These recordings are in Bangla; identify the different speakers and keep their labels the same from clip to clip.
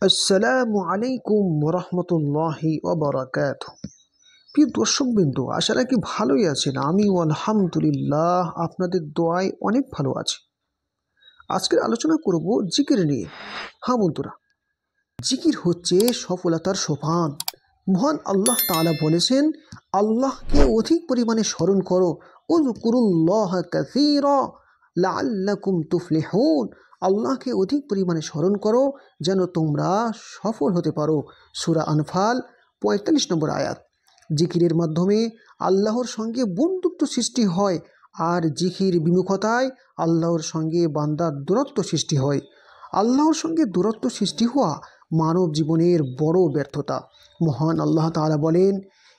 Speaker 1: আসসালামু আলাইকুম রহমতুল্লাহি ওবারাকাতুহু। প্রিয় দর্শকবৃন্দ, আশা রাখি ভালোই আছেন। আমি আলহামদুলিল্লাহ আপনাদের দোয়ায় অনেক ভালো আছি। আজকের আলোচনা করব জিকির নিয়ে। হ্যাঁ বন্ধুরা, জিকির হচ্ছে সফলতার সোপান। মহান আল্লাহ তাআলা বলেছেন, আল্লাহকে অধিক পরিমাণে স্মরণ করো, উযকুরুল্লাহ কাসীরা লাআল্লাকুম তুফলিহুন। আল্লাহকে অধিক পরিমাণে স্মরণ করো যেন তোমরা সফল হতে পারো। সূরা আনফাল ৪৫ নম্বর আয়াত। জিকিরের মাধ্যমে আল্লাহর সঙ্গে বন্ধুত্ব সৃষ্টি হয়, আর জিকির বিমুখতায় আল্লাহর সঙ্গে বান্দার দূরত্ব সৃষ্টি হয়। আল্লাহর সঙ্গে দূরত্ব সৃষ্টি হওয়া মানব জীবনের বড় ব্যর্থতা। মহান আল্লাহ তাআলা বলেন,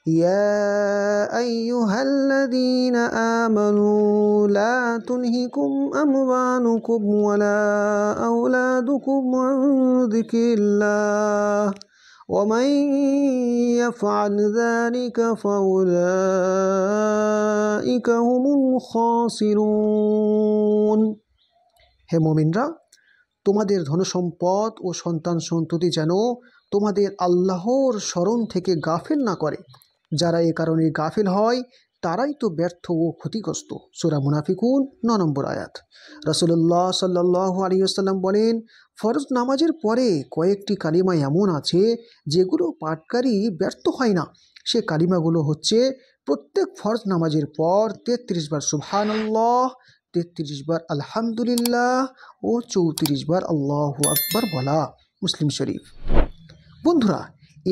Speaker 1: ইয়া আইয়ুহাল্লাযীনা আমানু লা তুলহিকুম আমওয়ালুকুম ওয়ালা আওলাদুকুম আন যিকরিল্লাহ ومن يفعل ذلك فأولئك هم الخاسرون। হে মুমিনরা, তোমাদের ধনসম্পদ ও সন্তান সন্ততি যেন তোমাদের আল্লাহর স্মরণ থেকে গাফিল না করে। যারা এ কারণে গাফিল হয় তারাই তো ব্যর্থ ও ক্ষতিগ্রস্ত। সূরা মুনাফিকুন ৯ নম্বর আয়াত। রাসূলুল্লাহ সাল্লাল্লাহু আলাইহি ওয়াসাল্লাম বলেন, ফরজ নামাজের পরে কয়েকটি কালিমা এমন আছে যেগুলো পাঠকারী ব্যর্থ হয় না। সে কালিমাগুলো হচ্ছে, প্রত্যেক ফরজ নামাজের পর ৩৩ বার সুবহানাল্লাহ, ৩৩ বার আলহামদুলিল্লাহ ও ৩৪ বার আল্লাহু আকবার বলা। মুসলিম শরীফ। বন্ধুরা,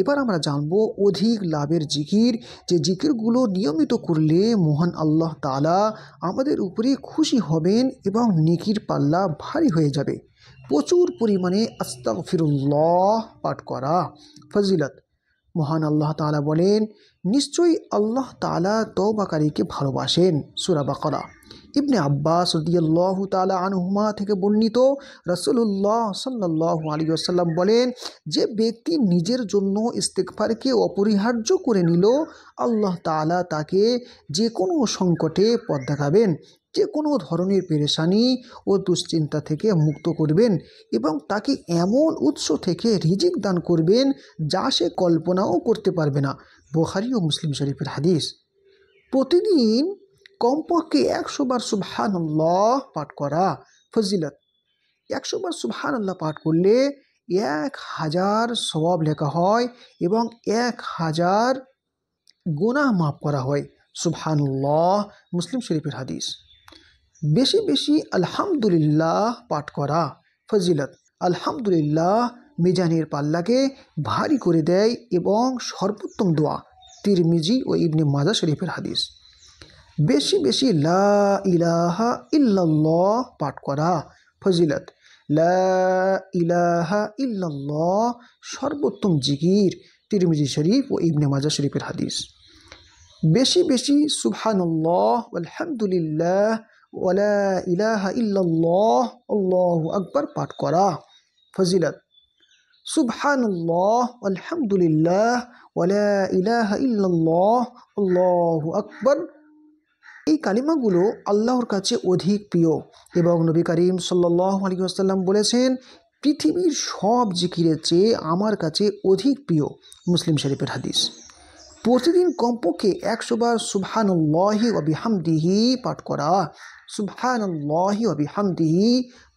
Speaker 1: এবার আমরা জানব অধিক লাভের জিকির, যে জিকিরগুলো নিয়মিত করলে মহান আল্লাহ তাআলা আমাদের উপরে খুশি হবেন এবং নেকির পাল্লা ভারী হয়ে যাবে। প্রচুর পরিমাণে আস্তাগফিরুল্লাহ পাঠ করা। ফজিলত। মহান আল্লাহ তাআলা বলেন, নিশ্চয়ই আল্লাহ তাআলা তওবাকারীকে ভালোবাসেন। সূরা বাকারা। ইবনে আব্বাস রাদিয়াল্লাহু তাআলা আনহুমা থেকে বর্ণিত, রাসূলুল্লাহ সাল্লাল্লাহু আলাইহি ওয়াসাল্লাম বলেন, যে ব্যক্তি নিজের জন্য ইস্তিগফারকে অপরিহার্য করে নিল, আল্লাহ তাআলা তাকে যে কোনো সংকটে পথ দেখাবেন, যে কোনো ধরনের পেরেশানি ও দুশ্চিন্তা থেকে মুক্ত করবেন এবং তাকে এমন উৎস থেকে রিজিক দান করবেন যা সে কল্পনাও করতে পারবে না। বুখারী ও মুসলিম শরীফের হাদিস। প্রতিদিন কমপক্ষে ১০০ বার সুবহানাল্লাহ পাঠ করা। ফজিলত। ১০০ বার সুবহানাল্লাহ পাঠ করলে ১,০০০ সওয়াব লেখা হয় এবং ১,০০০ গুনাহ মাফ করা হয়। সুবহানাল্লাহ। মুসলিম শরীফের হাদিস। বেশি বেশি আলহামদুলিল্লাহ পাঠ করা। ফজিলত। আলহামদুলিল্লাহ মিজানের পাল্লাকে ভারী করে দেয় এবং সর্বোত্তম দোয়া। তিরমিজি ও ইবনে মাজাহ শরীফের হাদিস। বেশি বেশি লা ইলাহা ইল্লাল্লাহ পাঠ করা। ফজিলত। লা ইলাহা ইল্লাল্লাহ সর্বোত্তম জিকির। তিরমিজি শরীফ ও ইবনে মাজাহ শরীফের হাদিস। বেশি বেশি সুবহানাল্লাহ আলহামদুলিল্লাহ ওয়ালা ইলাহা ইল্লাল্লাহ আল্লাহু আকবার পাঠ করা। ফজিলত। সুবহানাল্লাহ আলহামদুলিল্লাহ ওয়ালা ইলাহা ইল্লাল্লাহ আল্লাহু আকবার, এই কালিমাগুলো আল্লাহর কাছে অধিক প্রিয় এবং নবী করিম সাল্লাল্লাহু আলাইহি ওয়াসাল্লাম বলেছেন, পৃথিবীর সব জিকিরের চেয়ে আমার কাছে অধিক প্রিয়। মুসলিম শরীফের হাদিস। প্রতিদিন কমপক্ষে ১০০ বার সুবহানাল্লাহি ওয়া বিহামদিহি পাঠ করা। সুবহানাল্লাহি ওয়া বিহামদিহি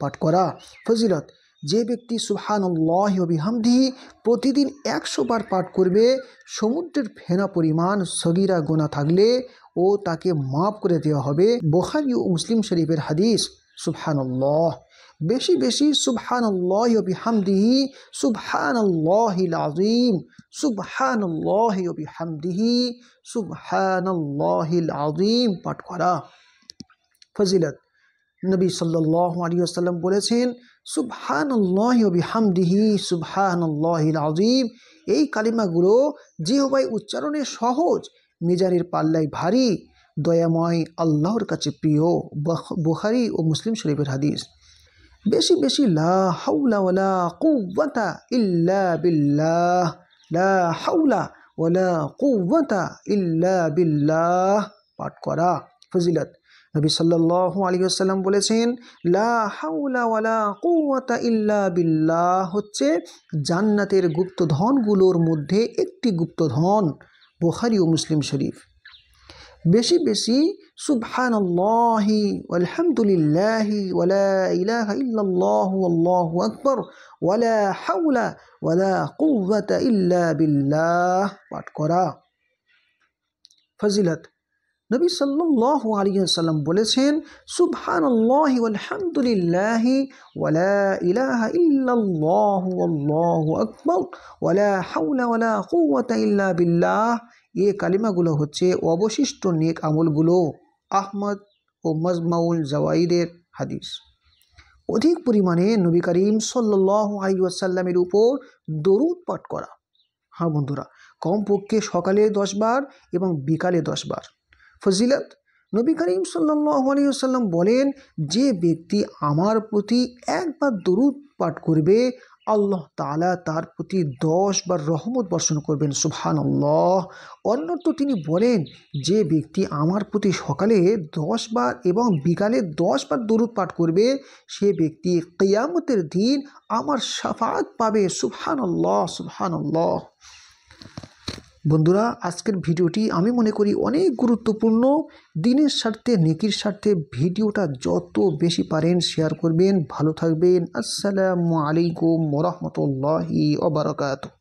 Speaker 1: পাঠ করা। ফজিলত। যে ব্যক্তি সুবহানাল্লাহি ওয়া বিহামদিহি প্রতিদিন ১০০ বার পাঠ করবে, সমুদ্রের ফেনা পরিমাণ সগীরা গুনাহ থাকলে ও তাকে মাফ করে দেওয়া হবে। বুখারী ও মুসলিম শরীফের হাদিস। সুবহানাল্লাহ। বেশি বেশি সুবহানাল্লাহি ওয়া বিহামদিহি সুবহানাল্লাহিল আযীম। সুবহানাল্লাহি ওয়া বিহামদিহি সুবহানাল্লাহিল আযীম পাঠ করা। ফজিলত। নবী সাল্লাল্লাহু আলাইহি ওয়াসাল্লাম বলেছেন, সুবহানাল্লাহি ওয়া বিহামদিহি সুবহানাল্লাহিল আযীম, এই কালিমাগুলো জিহ্বায় উচ্চারণে সহজ, মিজানের পাল্লায় ভারী, দয়াময় আল্লাহর কাছে প্রিয়। বুখারী ও মুসলিম শরীফের হাদিস। বেশি বেশি লা হাওলা ওয়ালা কুওয়াতা ইল্লা বিল্লাহ, লা হাওলা ওয়ালা কুওয়াতা ইল্লা বিল্লাহ পাঠ করা। ফজিলত। নবী সাল্লাল্লাহু আলাইহি ওয়াসাল্লাম বলেছেন, লা হাওলা ওয়ালা কুওয়াতা ইল্লা বিল্লাহ হচ্ছে জান্নাতের গুপ্তধনগুলোর মধ্যে একটি গুপ্তধন। বুখারী ও মুসলিম শরীফ। বেশি বেশি সুবহানাল্লাহি ওয়ালহামদুলিল্লাহি ওয়ালা ইলাহা ইল্লাল্লাহু আল্লাহু আকবার ওয়ালা হাওলা ওয়ালা কুওয়াতা ইল্লা বিল্লাহ পাঠ করা। ফজিলত, নবী সাল্লাল্লাহু আলাইহি ওয়াসাল্লাম বলেছেন, সুবহানাল্লাহি ওয়ালহামদুলিল্লাহি ওয়ালা ইলাহা ইল্লাল্লাহু আল্লাহু আকবার ওয়ালা হাওলা ওয়ালা কুওয়াতা ইল্লা বিল্লাহ। এই কালিমাগুলো হচ্ছে অবশিষ্ট নেক আমলগুলো। আহমদ ও মাজমাউল জাওয়াইদের হাদিস। অধিক পরিমাণে নবী করিম সাল্লাল্লাহু আলাইহি ওয়াসাল্লামের উপর দরুদ পাঠ করা। হ্যাঁ বন্ধুরা, কমপক্ষে সকালে 10 বার এবং বিকালে 10 বার। ফজিলত, নবী করিম সাল্লাল্লাহু আলাইহি ওয়াসাল্লাম বলেন, যে ব্যক্তি আমার প্রতি একবার দরুদ পাঠ করবে, আল্লাহ তাআলা তার প্রতি 10 বার রহমত বর্ষণ করবেন। সুবহানাল্লাহ। অন্যত্র তিনি বলেন, যে ব্যক্তি আমার প্রতি সকালে 10 বার এবং বিকালে 10 বার দরুদ পাঠ করবে, সে ব্যক্তি কিয়ামতের দিন আমার শাফাআত পাবে। সুবহানাল্লাহ, সুবহানাল্লাহ। বন্ধুরা, আজকের ভিডিওটি আমি মনে করি অনেক গুরুত্বপূর্ণ। দিনের স্বার্থে, নেকির স্বার্থে ভিডিওটা যত বেশি পারেন শেয়ার করবেন। ভালো থাকবেন। আসসালামু আলাইকুম ওয়া রাহমাতুল্লাহি ওয়া বারাকাতুহু।